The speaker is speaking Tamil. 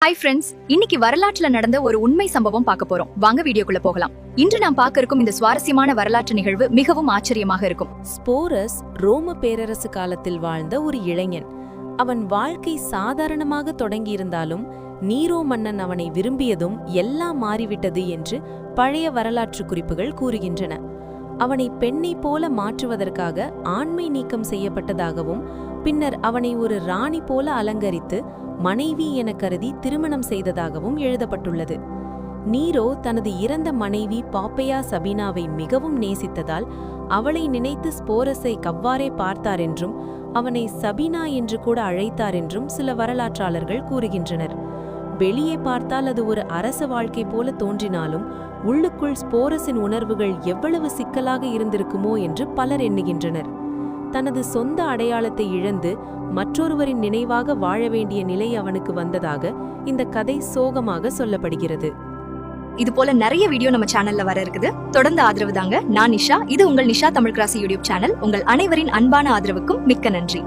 ஹாய் ஃப்ரெண்ட்ஸ், இன்னைக்கு வரலாற்றுல நடந்த ஒரு உண்மை சம்பவம் பார்க்க போறோம். வாங்க வீடியோக்குள்ள போகலாம். இன்று நாம் பார்க்க இருக்கும் இந்த சுவாரஸ்யமான வரலாற்று நிகழ்வு மிகவும் ஆச்சரியமாக இருக்கும். ஸ்போரஸ் ரோம பேரரசு காலத்தில் வாழ்ந்த ஒரு இளைஞன். அவன் வாழ்க்கை சாதாரணமாக தொடங்கியிருந்தாலும் நீரோ மன்னன் அவனை விரும்பியதும் எல்லாம் மாறிவிட்டது என்று பழைய வரலாற்று குறிப்புகள் கூறுகின்றன. அவனை பெண்ணை போல மாற்றுவதற்காக ஆண்மை நீக்கம் செய்யப்பட்டதாகவும் பின்னர் அவனை ஒரு ராணி போல அலங்கரித்து மனைவி என கருதி திருமணம் செய்ததாகவும் எழுதப்பட்டுள்ளது. நீரோ தனது இறந்த மனைவி பாப்பையா சபீனாவை மிகவும் நேசித்ததால் அவளை நினைத்து ஸ்போரஸை கவ்வாறே பார்த்தார் என்றும் அவனை சபீனா என்று கூட அழைத்தார் என்றும் சில வரலாற்றாளர்கள் கூறுகின்றனர். வெளியே பார்த்தால் அது ஒரு அரச வாழ்க்கை போல தோன்றினாலும் உள்ளுக்குள் ஸ்போரஸின் உணர்வுகள் எவ்வளவு சிக்கலாக இருந்திருக்குமோ என்று பலர் எண்ணுகின்றனர். தனது சொந்த அடையாளத்தை இழந்து மற்றொருவரின் நினைவாக வாழ வேண்டிய நிலை அவனுக்கு வந்ததாக இந்த கதை சோகமாக சொல்லப்படுகிறது. இது போல நிறைய வீடியோ நம்ம சேனல்ல வர இருக்குது. தொடர்ந்து ஆதரவு தாங்க. நான் நிஷா. இது உங்கள் நிஷா தமிழ் கிராசி யூடியூப் சேனல். உங்கள் அனைவரின் அன்பான ஆதரவுக்கும் மிக்க நன்றி.